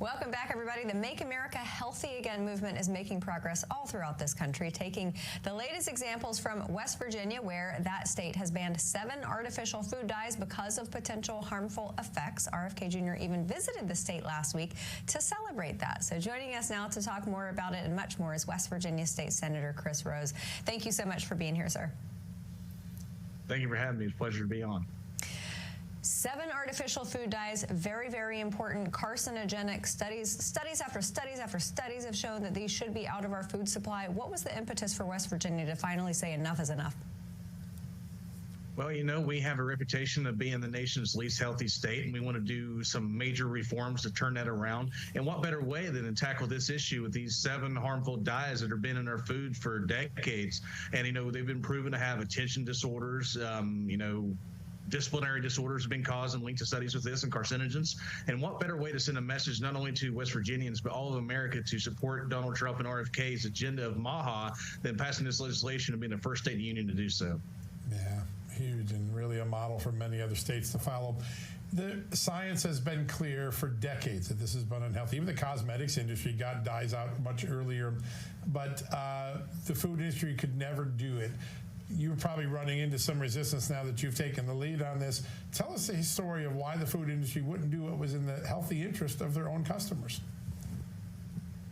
Welcome back, everybody. The Make America Healthy Again movement is making progress all throughout this country, taking the latest examples from West Virginia, where that state has banned 7 artificial food dyes because of potential harmful effects. RFK Jr. even visited the state last week to celebrate that. So joining us now to talk more about it and much more is West Virginia State Senator Chris Rose. Thank you so much for being here, sir. Thank you for having me. It's a pleasure to be on. 7 artificial food dyes, very, very important, carcinogenic. Studies after studies have shown that these should be out of our food supply. What was the impetus for West Virginia to finally say enough is enough? Well, you know, we have a reputation of being the nation's least healthy state, and we want to do some major reforms to turn that around. And what better way than to tackle this issue with these 7 harmful dyes that have been in our food for decades? And, you know, they've been proven to have attention disorders, disciplinary disorders have been caused and linked to studies with this, and carcinogens. And what better way to send a message not only to West Virginians, but all of America to support Donald Trump and RFK's agenda of MAHA than passing this legislation and being the first state in the union to do so. Yeah, huge, and really a model for many other states to follow. The science has been clear for decades that this has been unhealthy. Even the cosmetics industry got dyes out much earlier, but the food industry could never do it. You're probably running into some resistance now that you've taken the lead on this. Tell us the story of why the food industry wouldn't do what was in the healthy interest of their own customers.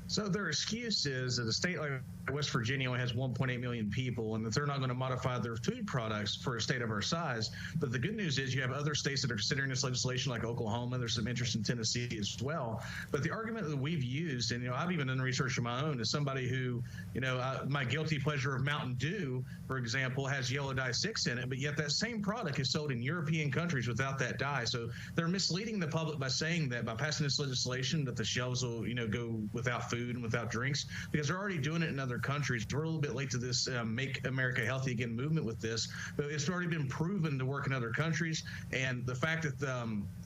So their excuse is that a state like West Virginia only has 1.8 million people, and that they're not going to modify their food products for a state of our size. But the good news is you have other states that are considering this legislation, like Oklahoma. There's some interest in Tennessee as well. But the argument that we've used, and I've even done research of my own, as somebody who, my guilty pleasure of Mountain Dew, for example, has yellow dye 6 in it, but yet that same product is sold in European countries without that dye. So they're misleading the public by saying that by passing this legislation that the shelves will, go without food and without drinks, because they're already doing it in other countries. We're a little bit late to this Make America Healthy Again movement with this, but it's already been proven to work in other countries. And the fact that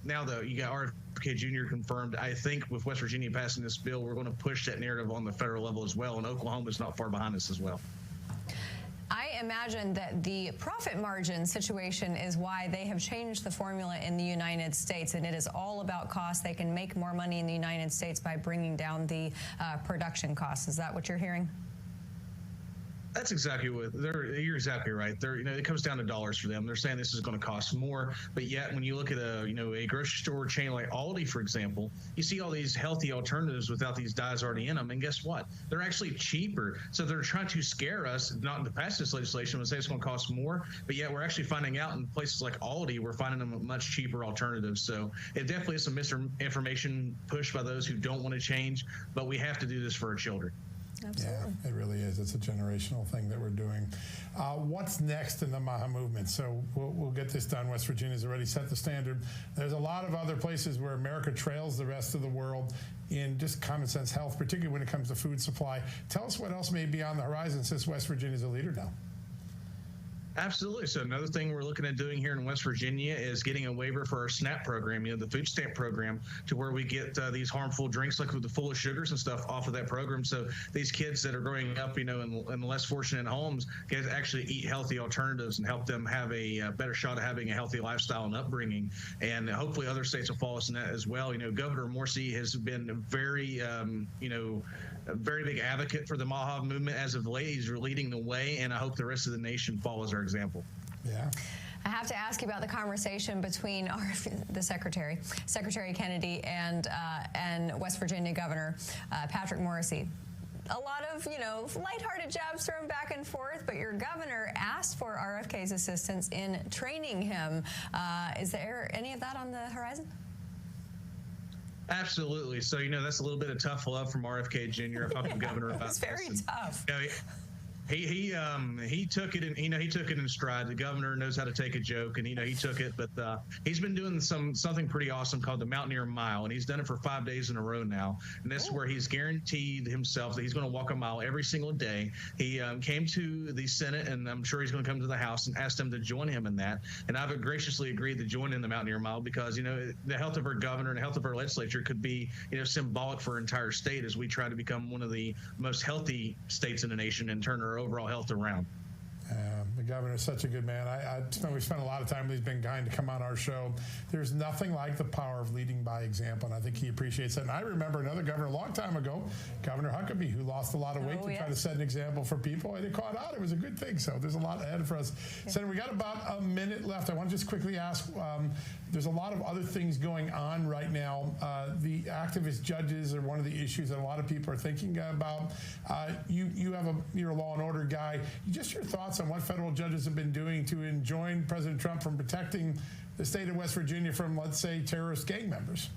now you got RFK Jr. confirmed, I think with West Virginia passing this bill, we're going to push that narrative on the federal level as well. And Oklahoma is not far behind us as well. I imagine that the profit margin situation is why they have changed the formula in the United States, and it is all about cost. They can make more money in the United States by bringing down the production costs. Is that what you're hearing? That's exactly what you're exactly right. It comes down to dollars for them. They're saying this is going to cost more, but yet when you look at a grocery store chain like Aldi, for example, you see all these healthy alternatives without these dyes already in them, and guess what? They're actually cheaper. So they're trying to scare us not to pass this legislation and say it's going to cost more, but yet we're actually finding out in places like Aldi, we're finding them much cheaper alternatives. So it definitely is some misinformation pushed by those who don't want to change, but we have to do this for our children. Absolutely. Yeah, it really is. It's a generational thing that we're doing. What's next in the MAHA movement? So we'll get this done. West Virginia's already set the standard. There's a lot of other places where America trails the rest of the world in just common sense health, particularly when it comes to food supply. Tell us what else may be on the horizon since West Virginia's a leader now. Absolutely. So another thing we're looking at doing here in West Virginia is getting a waiver for our SNAP program, the food stamp program, to where we get these harmful drinks like with the full of sugars and stuff off of that program. So these kids that are growing up, in less fortunate homes can actually eat healthy alternatives and help them have a better shot at having a healthy lifestyle and upbringing. And hopefully other states will follow us in that as well. Governor Morsi has been very, a very big advocate for the MAHA movement as of late. He's leading the way, and I hope the rest of the nation follows our example. Yeah. I have to ask you about the conversation between the Secretary Kennedy and West Virginia Governor Patrick Morrisey. A lot of, lighthearted jabs thrown back and forth, but your governor asked for RFK's assistance in training him. Is there any of that on the horizon? Absolutely. So, that's a little bit of tough love from RFK Jr. I talked to the governor about this. It's very tough. He took it, and he took it in stride. The governor knows how to take a joke, and he took it. But he's been doing something pretty awesome called the Mountaineer Mile, and he's done it for 5 days in a row now. And this is where he's guaranteed himself that he's going to walk a mile every single day. He came to the Senate, and I'm sure he's going to come to the House, and asked them to join him in that. And I've graciously agreed to join in the Mountaineer Mile because the health of our governor and the health of our legislature could be symbolic for our entire state as we try to become one of the most healthy states in the nation and turn our overall health around. The governor is such a good man. We spent a lot of time. He's been kind to come on our show. There's nothing like the power of leading by example, and I think he appreciates that. And I remember another governor a long time ago, Governor Huckabee, who lost a lot of weight to try to set an example for people, and it caught on. It was a good thing. So there's a lot ahead for us. Yeah. Senator, we got about a minute left. I want to just quickly ask, there's a lot of other things going on right now. The activist judges are one of the issues that a lot of people are thinking about. You're a law and order guy. Just your thoughts on what federal judges have been doing to enjoin President Trump from protecting the state of West Virginia from, let's say, terrorist gang members.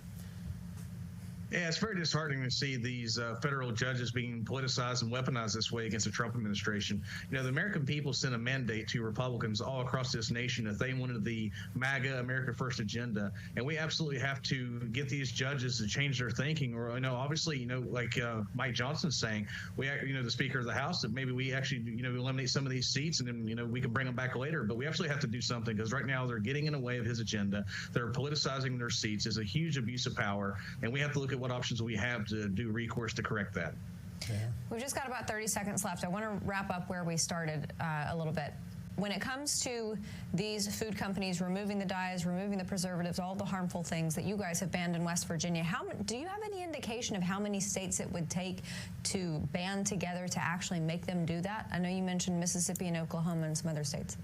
Yeah, it's very disheartening to see these federal judges being politicized and weaponized this way against the Trump administration. You know, the American people sent a mandate to Republicans all across this nation that they wanted the MAGA, America First agenda. And we absolutely have to get these judges to change their thinking. Or, obviously, like Mike Johnson's saying, the Speaker of the House, that maybe we actually, eliminate some of these seats and then, we can bring them back later. But we absolutely have to do something because right now they're getting in the way of his agenda. They're politicizing their seats. It's a huge abuse of power. And we have to look at what options we have to do recourse to correct that. Yeah. We've just got about 30 seconds left. I want to wrap up where we started a little bit. When it comes to these food companies removing the dyes, removing the preservatives, all the harmful things that you guys have banned in West Virginia, do you have any indication of how many states it would take to band together to actually make them do that? I know you mentioned Mississippi and Oklahoma and some other states.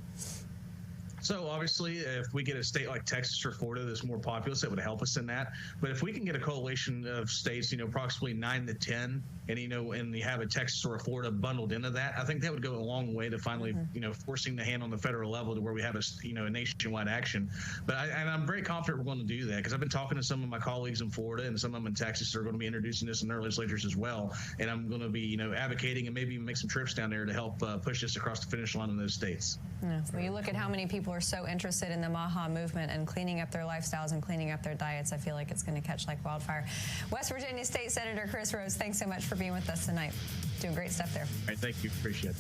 So obviously, if we get a state like Texas or Florida that's more populous, that would help us in that. But if we can get a coalition of states, approximately 9 to 10, and and you have a Texas or a Florida bundled into that, I think that would go a long way to finally, forcing the hand on the federal level to where we have a nationwide action. But I'm very confident we're going to do that because I've been talking to some of my colleagues in Florida and some of them in Texas are going to be introducing this in their legislatures as well. And I'm going to be, advocating and maybe even make some trips down there to help push this across the finish line in those states. Yeah. Well, you look at how many people are so interested in the MAHA movement and cleaning up their lifestyles and cleaning up their diets. I feel like it's going to catch like wildfire. West Virginia State Senator Chris Rose, thanks so much for being with us tonight. Doing great stuff there. All right, thank you. Appreciate it.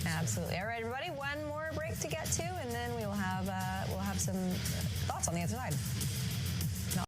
Absolutely. All right, everybody, one more break to get to, and then we'll have some thoughts on the other side.